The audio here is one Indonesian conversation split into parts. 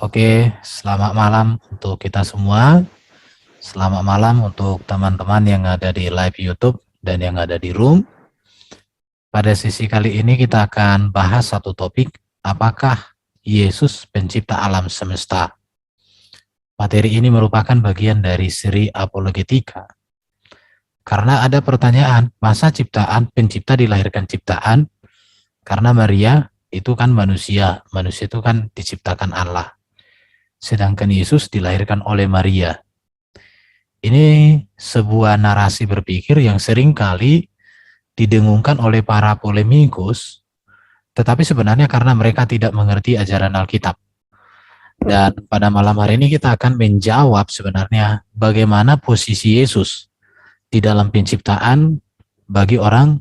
Oke, selamat malam untuk kita semua. Selamat malam untuk teman-teman yang ada di live YouTube dan yang ada di room. Pada sesi kali ini kita akan bahas satu topik, apakah Yesus pencipta alam semesta? Materi ini merupakan bagian dari seri apologetika. Karena ada pertanyaan, masa pencipta dilahirkan ciptaan? Karena Maria itu kan manusia itu kan diciptakan Allah. Sedangkan Yesus dilahirkan oleh Maria. Ini sebuah narasi berpikir yang sering kali didengungkan oleh para polemikus, tetapi sebenarnya karena mereka tidak mengerti ajaran Alkitab. Dan pada malam hari ini kita akan menjawab sebenarnya bagaimana posisi Yesus di dalam penciptaan bagi orang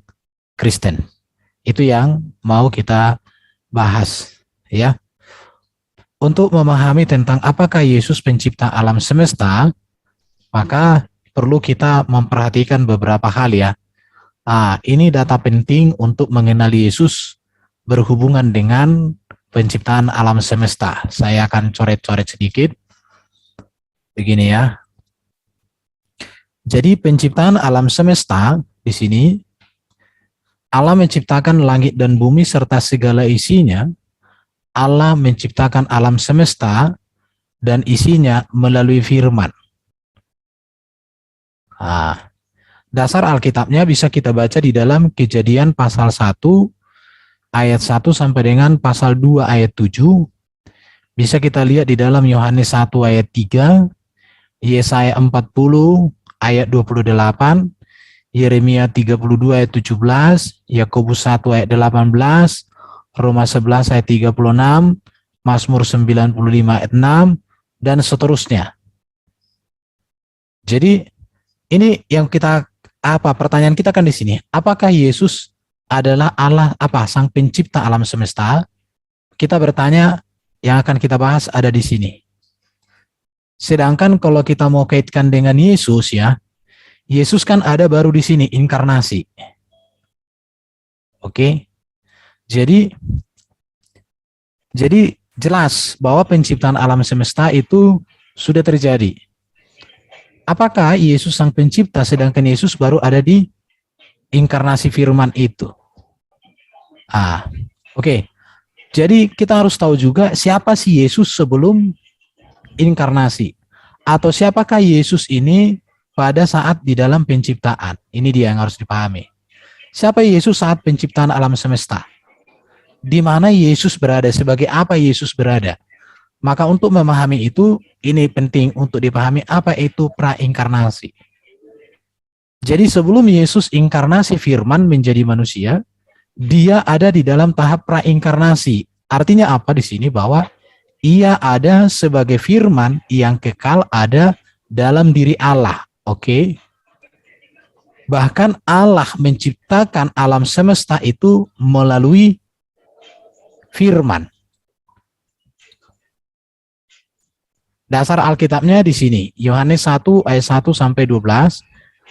Kristen. Itu yang mau kita bahas, ya. Untuk memahami tentang apakah Yesus pencipta alam semesta, maka perlu kita memperhatikan beberapa hal, ya. Ini data penting untuk mengenali Yesus berhubungan dengan penciptaan alam semesta. Saya akan coret-coret sedikit. Begini ya. Jadi penciptaan alam semesta di sini, Allah menciptakan langit dan bumi serta segala isinya. Allah menciptakan alam semesta dan isinya melalui firman. Dasar Alkitabnya bisa kita baca di dalam Kejadian pasal 1 ayat 1 sampai dengan pasal 2 ayat 7. Bisa kita lihat di dalam Yohanes 1 ayat 3, Yesaya 40 ayat 28, Yeremia 32 ayat 17, Yakobus 1 ayat 18, Roma 11 ayat 36, Mazmur 95 ayat 6, dan seterusnya. Jadi ini yang pertanyaan kita kan di sini, apakah Yesus adalah Allah sang pencipta alam semesta? Kita bertanya, yang akan kita bahas ada di sini. Sedangkan kalau kita mau kaitkan dengan Yesus, ya, Yesus kan ada baru di sini, inkarnasi. Oke. Jadi jelas bahwa penciptaan alam semesta itu sudah terjadi. Apakah Yesus sang pencipta sedangkan Yesus baru ada di inkarnasi firman itu? Oke. Jadi kita harus tahu juga siapa sih Yesus sebelum inkarnasi, atau siapakah Yesus ini pada saat di dalam penciptaan. Ini dia yang harus dipahami. Siapa Yesus saat penciptaan alam semesta? Di mana Yesus berada, sebagai apa Yesus berada? Maka untuk memahami itu, ini penting untuk dipahami apa itu prainkarnasi. Jadi sebelum Yesus inkarnasi firman menjadi manusia, dia ada di dalam tahap prainkarnasi. Artinya apa di sini? Bahwa ia ada sebagai firman yang kekal ada dalam diri Allah. Oke. Bahkan Allah menciptakan alam semesta itu melalui firman. Dasar Alkitabnya di sini, Yohanes 1 ayat 1 sampai 12,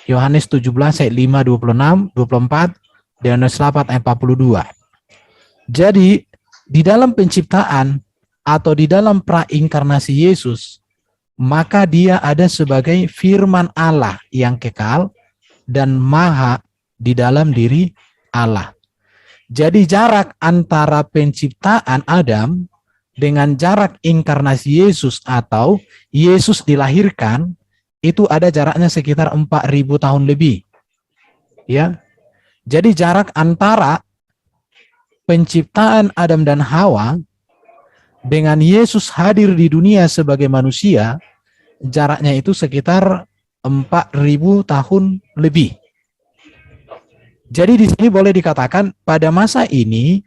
Yohanes 17 ayat 5, 26, 24, dan Yohanes 8 ayat 42. Jadi, di dalam penciptaan atau di dalam prainkarnasi Yesus, maka dia ada sebagai firman Allah yang kekal dan maha di dalam diri Allah. Jadi jarak antara penciptaan Adam dengan jarak inkarnasi Yesus atau Yesus dilahirkan, itu ada jaraknya sekitar 4.000 tahun lebih. Ya. Jadi jarak antara penciptaan Adam dan Hawa dengan Yesus hadir di dunia sebagai manusia, jaraknya itu sekitar 4.000 tahun lebih. Jadi di sini boleh dikatakan pada masa ini,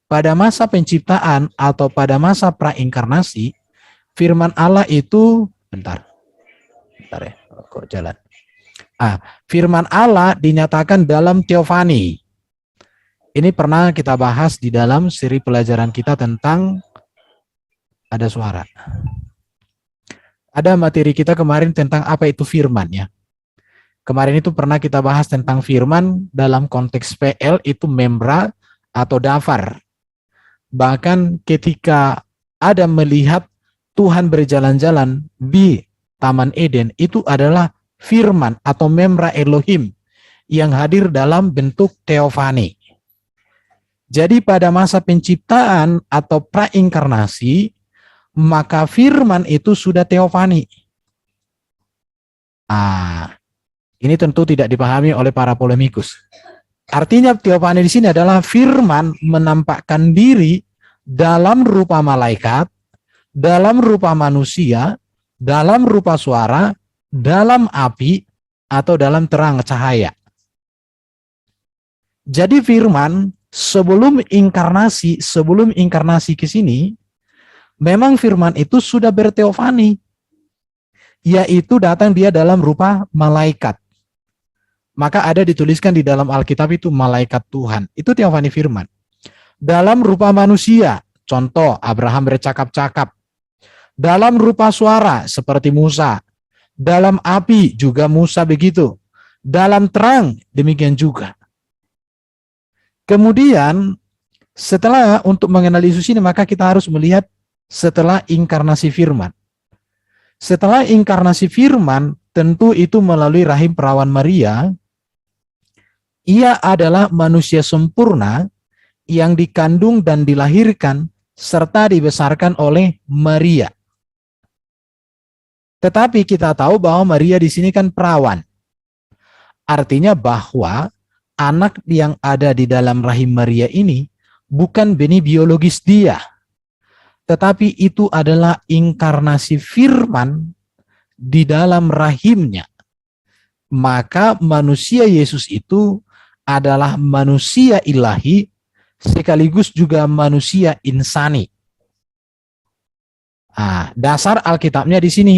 pada masa penciptaan atau pada masa prainkarnasi, firman Allah itu bentar ya, kok jalan. Firman Allah dinyatakan dalam teofani. Ini pernah kita bahas di dalam seri pelajaran kita tentang ada suara. Ada materi kita kemarin tentang apa itu firman, ya. Kemarin itu pernah kita bahas tentang firman dalam konteks PL itu membra atau dafar. Bahkan ketika Adam melihat Tuhan berjalan-jalan di Taman Eden itu adalah firman atau memra Elohim yang hadir dalam bentuk teofani. Jadi pada masa penciptaan atau prainkarnasi, maka firman itu sudah teofani. Ini tentu tidak dipahami oleh para polemikus. Artinya teofani di sini adalah firman menampakkan diri dalam rupa malaikat, dalam rupa manusia, dalam rupa suara, dalam api, atau dalam terang cahaya. Jadi firman sebelum inkarnasi ke sini, memang firman itu sudah berteofani, yaitu datang dia dalam rupa malaikat. Maka ada dituliskan di dalam Alkitab itu malaikat Tuhan, itu teofani firman. Dalam rupa manusia, contoh Abraham bercakap-cakap. Dalam rupa suara seperti Musa. Dalam api juga Musa begitu. Dalam terang demikian juga. Kemudian setelah untuk mengenali Yesus ini, maka kita harus melihat setelah inkarnasi firman. Setelah inkarnasi firman, tentu itu melalui rahim perawan Maria. Ia adalah manusia sempurna yang dikandung dan dilahirkan serta dibesarkan oleh Maria. Tetapi kita tahu bahwa Maria di sini kan perawan. Artinya bahwa anak yang ada di dalam rahim Maria ini bukan benih biologis dia, tetapi itu adalah inkarnasi firman di dalam rahimnya. Maka manusia Yesus itu adalah manusia ilahi sekaligus juga manusia insani. Dasar Alkitabnya di sini,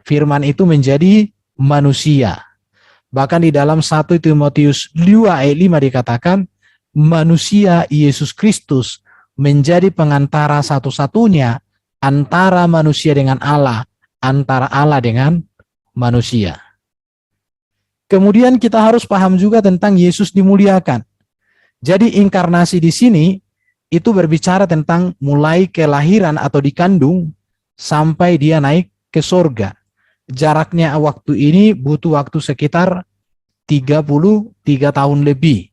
firman itu menjadi manusia. Bahkan di dalam 1 Timotius 2 ayat 5 dikatakan, manusia Yesus Kristus menjadi pengantara satu-satunya antara manusia dengan Allah, antara Allah dengan manusia. Kemudian kita harus paham juga tentang Yesus dimuliakan. Jadi inkarnasi di sini itu berbicara tentang mulai kelahiran atau dikandung sampai dia naik ke surga. Jaraknya waktu ini butuh waktu sekitar 33 tahun lebih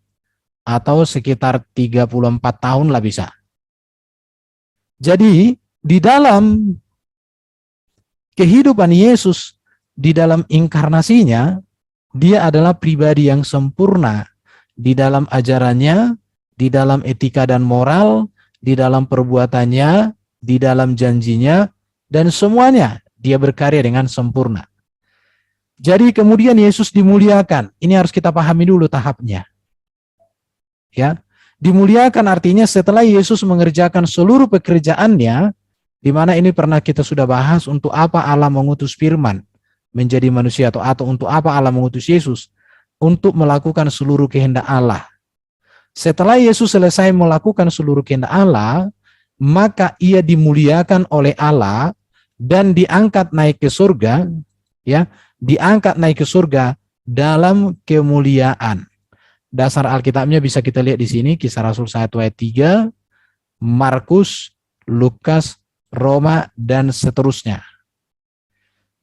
atau sekitar 34 tahun lah bisa. Jadi di dalam kehidupan Yesus, di dalam inkarnasinya, dia adalah pribadi yang sempurna di dalam ajarannya, di dalam etika dan moral, di dalam perbuatannya, di dalam janjinya, dan semuanya dia berkarya dengan sempurna. Jadi kemudian Yesus dimuliakan. Ini harus kita pahami dulu tahapnya. Ya, dimuliakan artinya setelah Yesus mengerjakan seluruh pekerjaannya, di mana ini pernah kita sudah bahas untuk apa Allah mengutus firman menjadi manusia atau untuk apa Allah mengutus Yesus untuk melakukan seluruh kehendak Allah. Setelah Yesus selesai melakukan seluruh kehendak Allah, maka ia dimuliakan oleh Allah dan diangkat naik ke surga, ya, diangkat naik ke surga dalam kemuliaan. Dasar Alkitabnya bisa kita lihat di sini, Kisah Rasul 1 ayat 3, Markus, Lukas, Roma, dan seterusnya.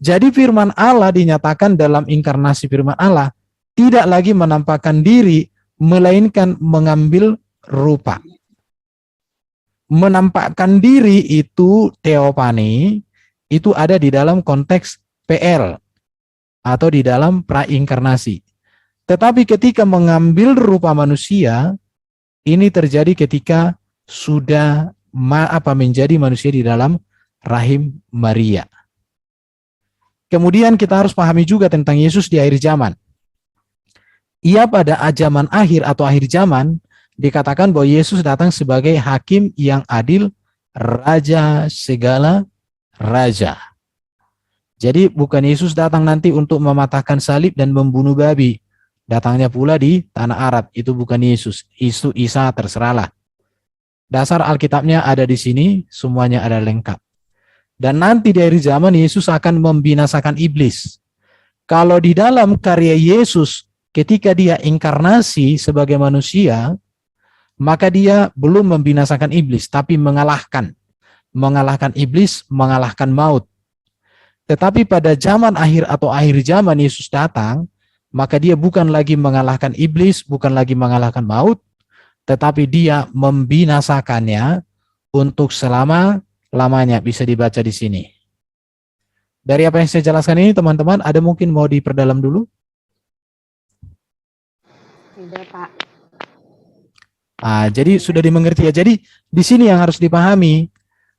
Jadi firman Allah dinyatakan dalam inkarnasi firman Allah tidak lagi menampakkan diri, melainkan mengambil rupa. Menampakkan diri itu teopani, itu ada di dalam konteks PL atau di dalam prainkarnasi. Tetapi ketika mengambil rupa manusia, ini terjadi ketika sudah menjadi manusia di dalam rahim Maria. Kemudian kita harus pahami juga tentang Yesus di akhir zaman. Ia pada zaman akhir atau akhir zaman dikatakan bahwa Yesus datang sebagai hakim yang adil, raja segala raja. Jadi bukan Yesus datang nanti untuk mematahkan salib dan membunuh babi. Datangnya pula di tanah Arab, itu bukan Yesus. Itu Isa, terserahlah. Dasar Alkitabnya ada di sini, semuanya ada lengkap. Dan nanti dari zaman Yesus akan membinasakan iblis. Kalau di dalam karya Yesus ketika dia inkarnasi sebagai manusia, maka dia belum membinasakan iblis, tapi mengalahkan. mengalahkan iblis, mengalahkan maut. Tetapi pada zaman akhir atau akhir zaman Yesus datang, maka dia bukan lagi mengalahkan iblis, bukan lagi mengalahkan maut, tetapi dia membinasakannya untuk selama-lamanya. Bisa dibaca di sini. Dari apa yang saya jelaskan ini, teman-teman, ada mungkin mau diperdalam dulu? Tidak, Pak. Jadi sudah dimengerti ya. Jadi di sini yang harus dipahami,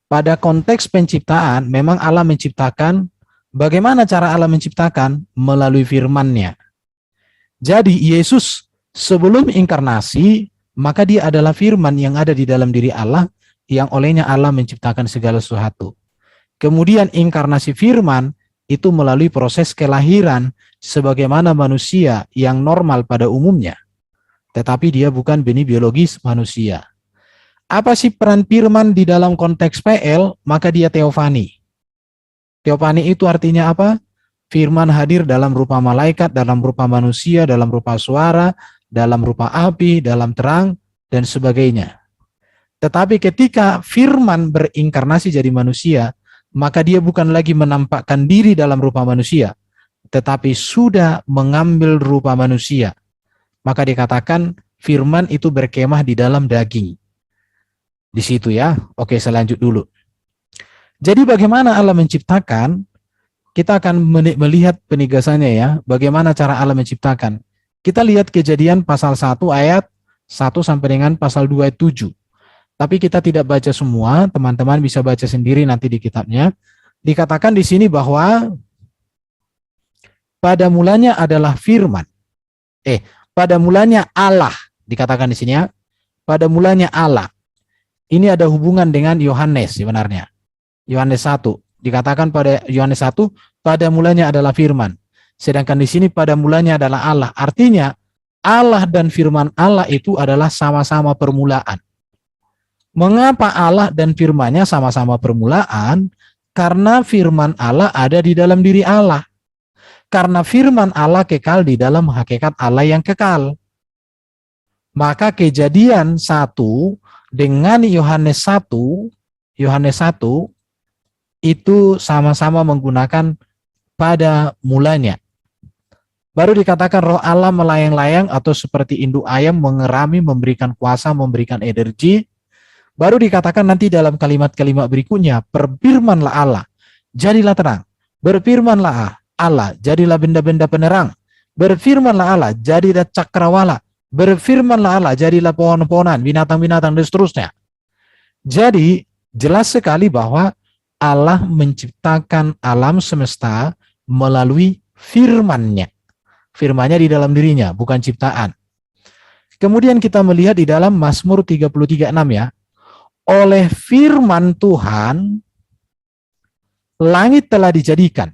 pada konteks penciptaan, memang Allah menciptakan. Bagaimana cara Allah menciptakan? Melalui firman-Nya. Jadi Yesus sebelum inkarnasi, maka dia adalah firman yang ada di dalam diri Allah, yang olehnya Allah menciptakan segala sesuatu. Kemudian inkarnasi firman itu melalui proses kelahiran sebagaimana manusia yang normal pada umumnya. Tetapi dia bukan benih biologis manusia. Apa sih peran firman di dalam konteks PL? Maka dia teofani. Teofani itu artinya apa? Firman hadir dalam rupa malaikat, dalam rupa manusia, dalam rupa suara, dalam rupa api, dalam terang, dan sebagainya. Tetapi ketika firman berinkarnasi jadi manusia, maka dia bukan lagi menampakkan diri dalam rupa manusia, tetapi sudah mengambil rupa manusia. Maka dikatakan firman itu berkemah di dalam daging. Di situ ya. Oke, saya lanjut dulu. Jadi bagaimana Allah menciptakan? Kita akan melihat penegasannya ya. Bagaimana cara Allah menciptakan? Kita lihat Kejadian pasal 1 ayat 1 sampai dengan pasal 2 ayat 7. Tapi kita tidak baca semua, teman-teman bisa baca sendiri nanti di kitabnya. Dikatakan di sini bahwa pada mulanya adalah firman. Pada mulanya Allah, dikatakan di sini ya. Pada mulanya Allah. Ini ada hubungan dengan Yohanes sebenarnya. Yohanes 1. Dikatakan pada Yohanes 1, pada mulanya adalah firman. Sedangkan di sini pada mulanya adalah Allah. Artinya Allah dan firman Allah itu adalah sama-sama permulaan. Mengapa Allah dan firman-Nya sama-sama permulaan? Karena firman Allah ada di dalam diri Allah. Karena firman Allah kekal di dalam hakikat Allah yang kekal. Maka Kejadian 1 dengan Yohanes 1 itu sama-sama menggunakan pada mulanya. Baru dikatakan roh Allah melayang-layang atau seperti induk ayam mengerami, memberikan kuasa, memberikan energi. Baru dikatakan nanti dalam kalimat-kalimat berikutnya, berfirmanlah Allah, jadilah terang. Berfirmanlah Allah, jadilah benda-benda penerang. Berfirmanlah Allah, jadilah cakrawala. Berfirmanlah Allah, jadilah pohon-pohonan, binatang-binatang, dan seterusnya. Jadi, jelas sekali bahwa Allah menciptakan alam semesta melalui firman-Nya. Firman-Nya di dalam dirinya, bukan ciptaan. Kemudian kita melihat di dalam Mazmur 33:6 ya. Oleh firman Tuhan, langit telah dijadikan.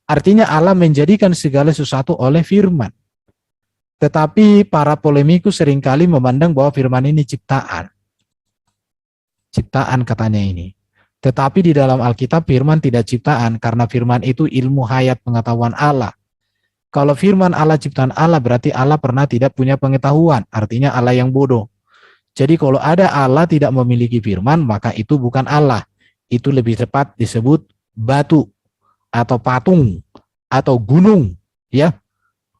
Artinya Allah menjadikan segala sesuatu oleh firman. Tetapi para polemikus seringkali memandang bahwa firman ini ciptaan. Ciptaan katanya ini. Tetapi di dalam Alkitab firman tidak ciptaan karena firman itu ilmu hayat pengetahuan Allah. Kalau firman Allah ciptaan Allah berarti Allah pernah tidak punya pengetahuan, artinya Allah yang bodoh. Jadi kalau ada Allah tidak memiliki firman, maka itu bukan Allah. Itu lebih tepat disebut batu atau patung atau gunung, ya.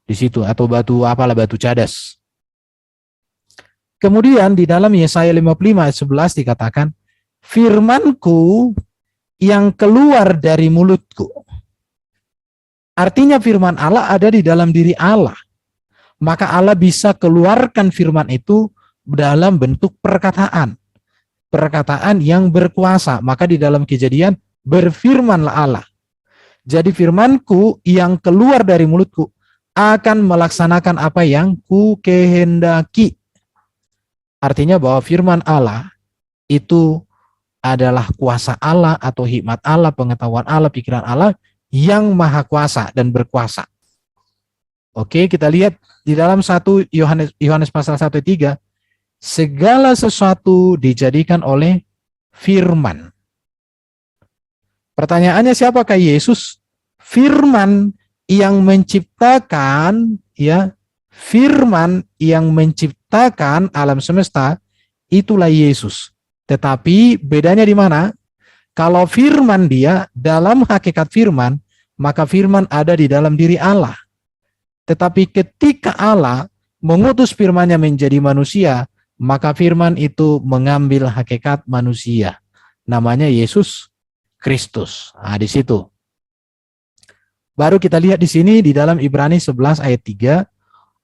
Di situ atau batu apalah, batu cadas. Kemudian di dalam Yesaya 55 ayat 11 dikatakan, firmanku yang keluar dari mulutku. Artinya firman Allah ada di dalam diri Allah. Maka Allah bisa keluarkan firman itu dalam bentuk perkataan. Perkataan yang berkuasa. Maka di dalam Kejadian, berfirmanlah Allah. Jadi firmanku yang keluar dari mulutku akan melaksanakan apa yang ku kehendaki. Artinya bahwa firman Allah itu adalah kuasa Allah atau hikmat Allah, pengetahuan Allah, pikiran Allah yang maha kuasa dan berkuasa. Oke, kita lihat di dalam 1 Yohanes pasal 1:3, segala sesuatu dijadikan oleh firman. Pertanyaannya, siapakah Yesus? Firman yang menciptakan, ya, firman yang menciptakan alam semesta, itulah Yesus. Tetapi bedanya di mana? Kalau firman dia, dalam hakikat firman, maka firman ada di dalam diri Allah. Tetapi ketika Allah mengutus firman-Nya menjadi manusia, maka firman itu mengambil hakikat manusia. Namanya Yesus Kristus. Nah, di situ. Baru kita lihat di sini di dalam Ibrani 11 ayat 3,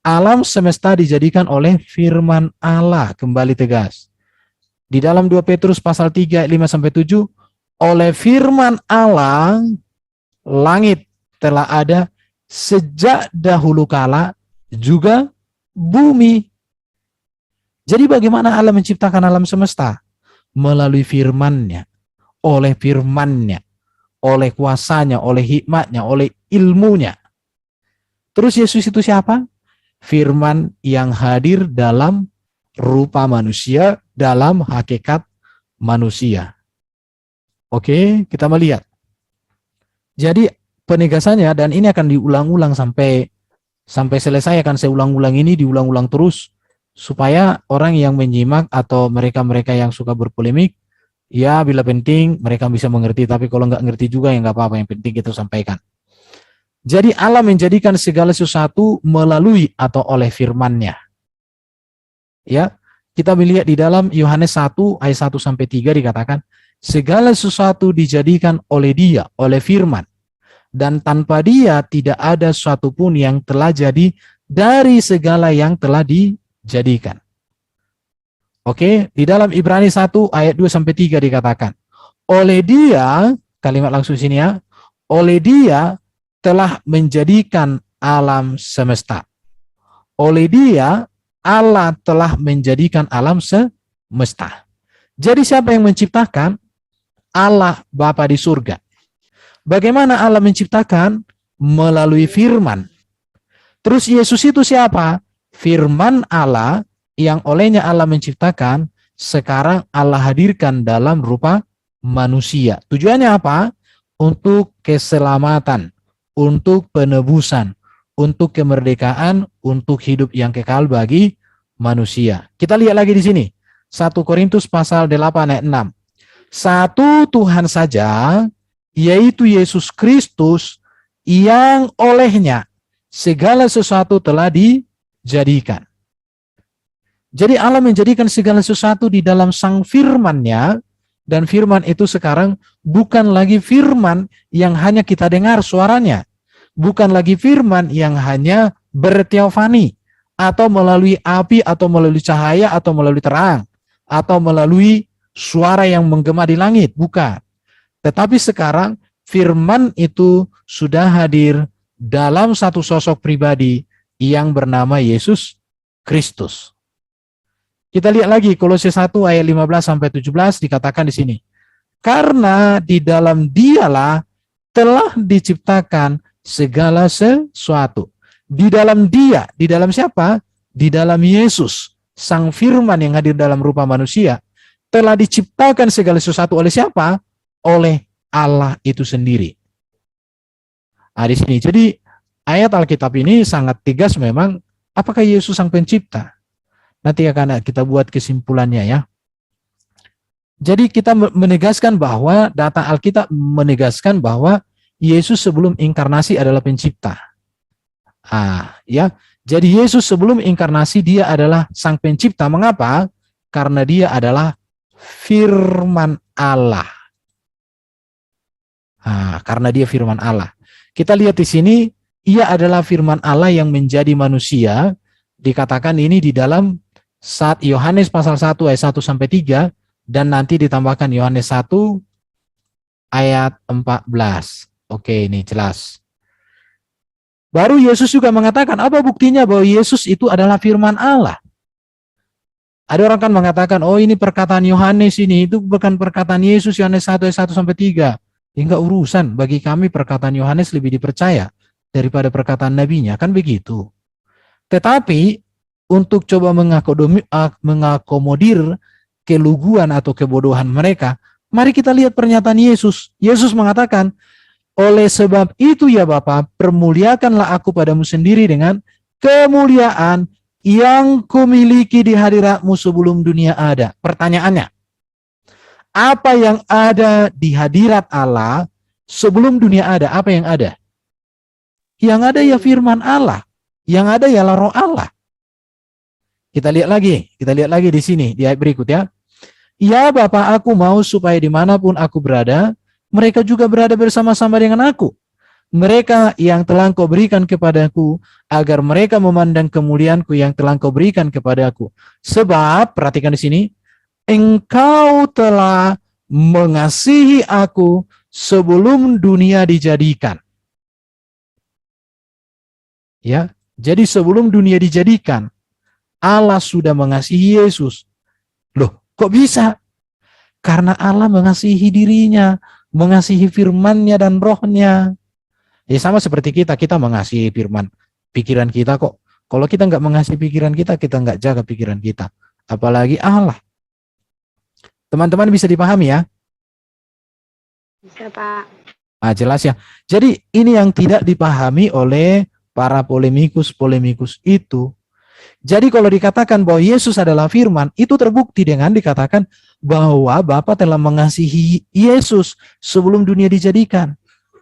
alam semesta dijadikan oleh firman Allah, kembali tegas. Di dalam 2 Petrus pasal 3 ayat 5 sampai 7, oleh firman Allah langit telah ada sejak dahulu kala, juga bumi. Jadi bagaimana Allah menciptakan alam semesta? Melalui firman-Nya, oleh firman-Nya, oleh kuasanya, oleh hikmatnya, oleh ilmunya. Terus Yesus itu siapa? Firman yang hadir dalam rupa manusia, dalam hakikat manusia. Oke, kita melihat. Jadi penegasannya, dan ini akan diulang-ulang sampai selesai, akan saya ulang-ulang ini, diulang-ulang terus, supaya orang yang menyimak atau mereka-mereka yang suka berpolemik, ya bila penting mereka bisa mengerti, tapi kalau nggak ngerti juga ya nggak apa-apa, yang penting kita sampaikan. Jadi Allah menjadikan segala sesuatu melalui atau oleh firman-Nya. Ya, kita melihat di dalam Yohanes 1 ayat 1 sampai 3 dikatakan, segala sesuatu dijadikan oleh Dia, oleh firman, dan tanpa Dia tidak ada sesuatu pun yang telah jadi dari segala yang telah dijadikan. Oke, di dalam Ibrani 1 ayat 2 sampai 3 dikatakan, oleh Dia, kalimat langsung sini ya, oleh Dia telah menjadikan alam semesta. Oleh Dia Allah telah menjadikan alam semesta. Jadi siapa yang menciptakan? Allah Bapa di surga. Bagaimana Allah menciptakan? Melalui firman. Terus Yesus itu siapa? Firman Allah yang olehnya Allah menciptakan, sekarang Allah hadirkan dalam rupa manusia. Tujuannya apa? Untuk keselamatan, untuk penebusan, untuk kemerdekaan, untuk hidup yang kekal bagi manusia. Kita lihat lagi di sini. 1 Korintus pasal 8 ayat 6. Satu Tuhan saja, yaitu Yesus Kristus, yang olehnya segala sesuatu telah dijadikan. Jadi Allah menjadikan segala sesuatu di dalam sang firman-Nya, dan firman itu sekarang bukan lagi firman yang hanya kita dengar suaranya, bukan lagi firman yang hanya berteofani, atau melalui api, atau melalui cahaya, atau melalui terang, atau melalui suara yang menggema di langit, bukan. Tetapi sekarang firman itu sudah hadir dalam satu sosok pribadi yang bernama Yesus Kristus. Kita lihat lagi Kolose 1 ayat 15 sampai 17 dikatakan di sini. Karena di dalam Dialah telah diciptakan segala sesuatu. Di dalam Dia, di dalam siapa? Di dalam Yesus, sang firman yang hadir dalam rupa manusia, telah diciptakan segala sesuatu oleh siapa? Oleh Allah itu sendiri. Nah, di sini. Jadi ayat Alkitab ini sangat tegas memang, apakah Yesus sang pencipta? Nanti akan kita buat kesimpulannya ya. Jadi kita menegaskan bahwa data Alkitab menegaskan bahwa Yesus sebelum inkarnasi adalah pencipta. Ya. Jadi Yesus sebelum inkarnasi dia adalah sang pencipta. Mengapa? Karena dia adalah firman Allah. Karena dia firman Allah. Kita lihat di sini, ia adalah firman Allah yang menjadi manusia. Dikatakan ini di dalam saat Yohanes pasal 1 ayat 1 sampai 3, dan nanti ditambahkan Yohanes 1 ayat 14. Oke, ini jelas. Baru Yesus juga mengatakan, apa buktinya bahwa Yesus itu adalah firman Allah? Ada orang kan mengatakan, oh ini perkataan Yohanes ini, itu bukan perkataan Yesus, Yohanes 1 ayat 1 sampai 3. Enggak urusan, bagi kami perkataan Yohanes lebih dipercaya daripada perkataan nabinya, kan begitu. Tetapi untuk coba mengakomodir keluguan atau kebodohan mereka, mari kita lihat pernyataan Yesus. Yesus mengatakan, oleh sebab itu ya Bapa, permuliakanlah aku padamu sendiri dengan kemuliaan yang kumiliki di hadiratmu sebelum dunia ada. Pertanyaannya, Apa yang ada di hadirat Allah sebelum dunia ada? Apa yang ada? Yang ada ya firman Allah. Yang ada ya roh Allah. Kita lihat lagi di sini, di ayat berikut ya. Ya Bapa, aku mau supaya dimanapun aku berada, mereka juga berada bersama-sama dengan aku. Mereka yang telah Engkau berikan kepadaku, agar mereka memandang kemuliaanku yang telah Engkau berikan kepadaku. Sebab, perhatikan di sini, Engkau telah mengasihi aku sebelum dunia dijadikan. Ya, jadi sebelum dunia dijadikan, Allah sudah mengasihi Yesus. Loh, kok bisa? Karena Allah mengasihi dirinya, mengasihi firman-Nya dan roh-Nya. Ya sama seperti kita mengasihi firman. Pikiran kita kok. Kalau kita nggak mengasihi pikiran kita nggak jaga pikiran kita. Apalagi Allah. Teman-teman bisa dipahami ya? Bisa, Pak. Nah, jelas ya. Jadi ini yang tidak dipahami oleh para polemikus itu. Jadi kalau dikatakan bahwa Yesus adalah firman, itu terbukti dengan dikatakan bahwa Bapa telah mengasihi Yesus sebelum dunia dijadikan.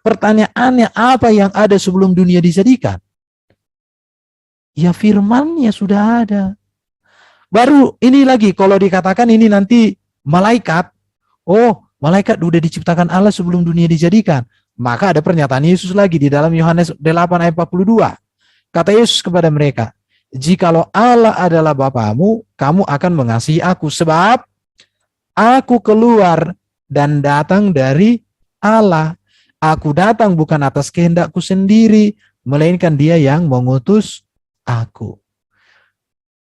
Pertanyaannya, apa yang ada sebelum dunia dijadikan? Ya firman-Nya sudah ada. Baru ini lagi, kalau dikatakan ini nanti malaikat, oh malaikat sudah diciptakan Allah sebelum dunia dijadikan. Maka ada pernyataan Yesus lagi di dalam Yohanes 8 ayat 42. Kata Yesus kepada mereka, jikalau Allah adalah Bapamu, kamu akan mengasihi aku, sebab aku keluar dan datang dari Allah. Aku datang bukan atas kehendakku sendiri, melainkan Dia yang mengutus aku.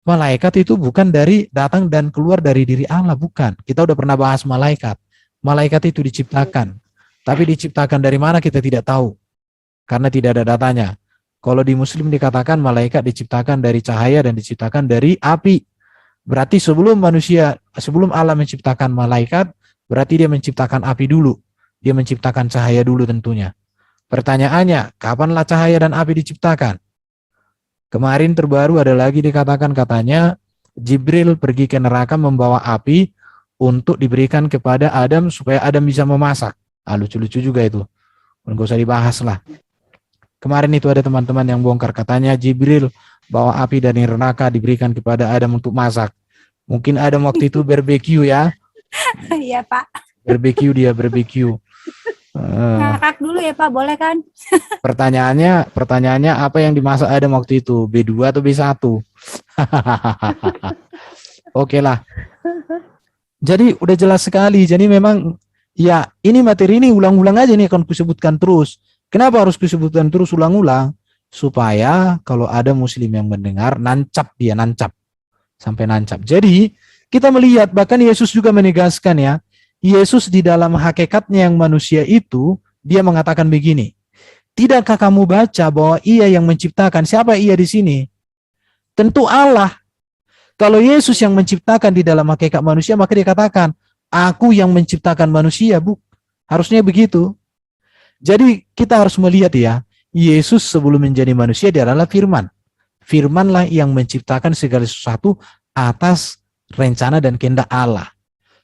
Malaikat itu bukan dari datang dan keluar dari diri Allah, bukan. Kita udah pernah bahas malaikat. Malaikat itu diciptakan. Tapi diciptakan dari mana kita tidak tahu. Karena tidak ada datanya. Kalau di Muslim dikatakan malaikat diciptakan dari cahaya dan diciptakan dari api. Berarti sebelum Allah menciptakan malaikat, berarti Dia menciptakan api dulu. Dia menciptakan cahaya dulu tentunya. Pertanyaannya, kapanlah cahaya dan api diciptakan? Kemarin terbaru ada lagi dikatakan katanya Jibril pergi ke neraka membawa api untuk diberikan kepada Adam supaya Adam bisa memasak. Lucu-lucu juga itu. Nggak usah dibahas lah. Kemarin itu ada teman-teman yang bongkar katanya Jibril bawa api dari neraka diberikan kepada Adam untuk masak. Mungkin Adam waktu itu barbeque ya. Iya Pak. Barbeque. Ngakak dulu ya Pak, boleh kan? Pertanyaannya apa yang dimasak Adam waktu itu? B2 atau B1? Oke lah. Jadi udah jelas sekali. Jadi memang ya ini materi ini ulang-ulang aja nih akan kusebutkan terus. Kenapa harus kusebutkan terus ulang-ulang? Supaya kalau ada muslim yang mendengar, nancap. Sampai nancap. Jadi kita melihat bahkan Yesus juga menegaskan ya. Yesus di dalam hakikatnya yang manusia itu, dia mengatakan begini. Tidakkah kamu baca bahwa Ia yang menciptakan? Siapa Ia di sini? Tentu Allah. Kalau Yesus yang menciptakan di dalam hakikat manusia, maka dia katakan, aku yang menciptakan manusia, Bu. Harusnya begitu. Jadi kita harus melihat ya, Yesus sebelum menjadi manusia dia adalah firman. Firmanlah yang menciptakan segala sesuatu atas rencana dan kehendak Allah.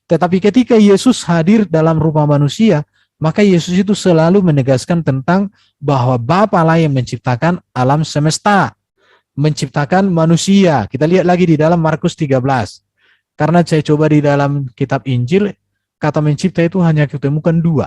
Tetapi ketika Yesus hadir dalam rupa manusia, maka Yesus itu selalu menegaskan tentang bahwa Bapa lah yang menciptakan alam semesta, menciptakan manusia. Kita lihat lagi di dalam Markus 13. Karena saya coba di dalam kitab Injil, kata mencipta itu hanya ketemukan 2.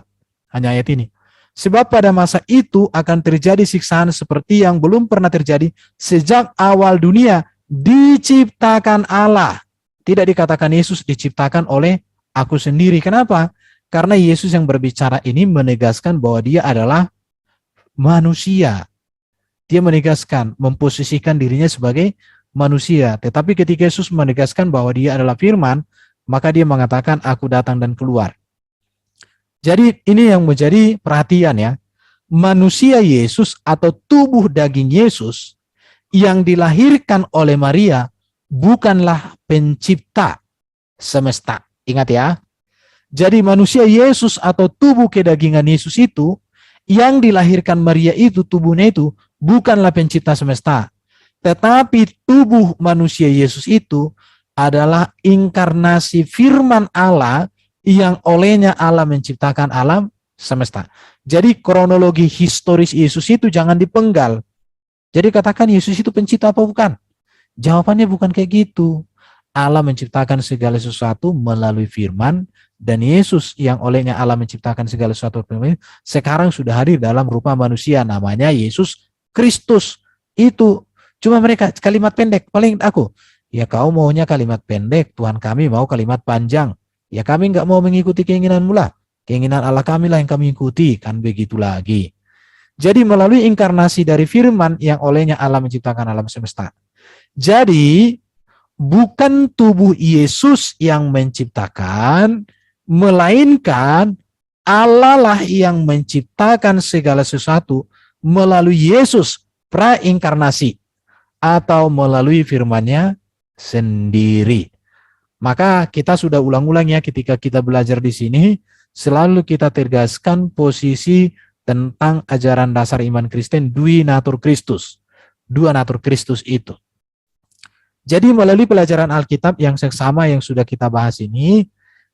Hanya ayat ini. Sebab pada masa itu akan terjadi siksaan seperti yang belum pernah terjadi sejak awal dunia diciptakan Allah. Tidak dikatakan Yesus diciptakan oleh aku sendiri. Kenapa? Karena Yesus yang berbicara ini menegaskan bahwa dia adalah manusia. Dia menegaskan, memposisikan dirinya sebagai manusia. Tetapi ketika Yesus menegaskan bahwa dia adalah firman, maka dia mengatakan aku datang dan keluar. Jadi ini yang menjadi perhatian ya. Manusia Yesus atau tubuh daging Yesus yang dilahirkan oleh Maria bukanlah pencipta semesta. Ingat ya. Jadi manusia Yesus atau tubuh kedagingan Yesus itu yang dilahirkan Maria itu, tubuhnya itu bukanlah pencipta semesta. Tetapi tubuh manusia Yesus itu adalah inkarnasi firman Allah yang olehnya Allah menciptakan alam semesta. Jadi kronologi historis Yesus itu jangan dipenggal. Jadi katakan Yesus itu pencipta apa bukan? Jawabannya bukan kayak gitu. Allah menciptakan segala sesuatu melalui firman, dan Yesus yang olehnya Allah menciptakan segala sesuatu sekarang sudah hadir dalam rupa manusia, namanya Yesus Kristus. Itu cuma mereka kalimat pendek. Paling aku, ya kau maunya kalimat pendek, Tuhan kami mau kalimat panjang. Ya kami nggak mau mengikuti keinginanmu lah. Keinginan Allah kami lah yang kami ikuti. Kan begitu lagi. Jadi melalui inkarnasi dari firman yang olehnya Allah menciptakan alam semesta. Jadi bukan tubuh Yesus yang menciptakan, melainkan Allah lah yang menciptakan segala sesuatu melalui Yesus prainkarnasi atau melalui firman-Nya sendiri. Maka kita sudah ulang-ulang ya ketika kita belajar di sini, selalu kita tegaskan posisi tentang ajaran dasar iman Kristen, dui natur Kristus. Dua natur Kristus itu. Jadi melalui pelajaran Alkitab yang seksama yang sudah kita bahas ini,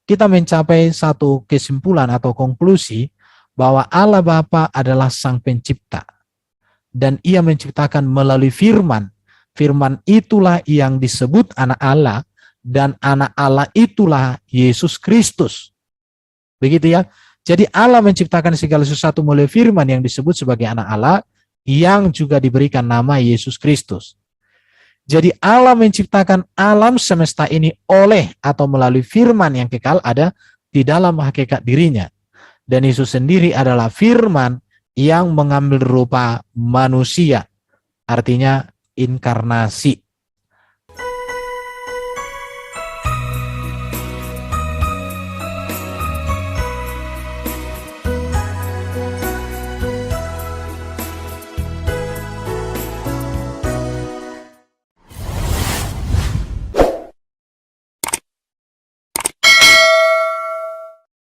kita mencapai satu kesimpulan atau konklusi bahwa Allah Bapa adalah Sang Pencipta. Dan Ia menciptakan melalui firman. Firman itulah yang disebut anak Allah, dan anak Allah itulah Yesus Kristus. Begitu ya. Jadi Allah menciptakan segala sesuatu melalui firman yang disebut sebagai anak Allah, yang juga diberikan nama Yesus Kristus. Jadi Allah menciptakan alam semesta ini oleh atau melalui firman yang kekal ada di dalam hakikat dirinya. Dan Yesus sendiri adalah firman yang mengambil rupa manusia. Artinya inkarnasi.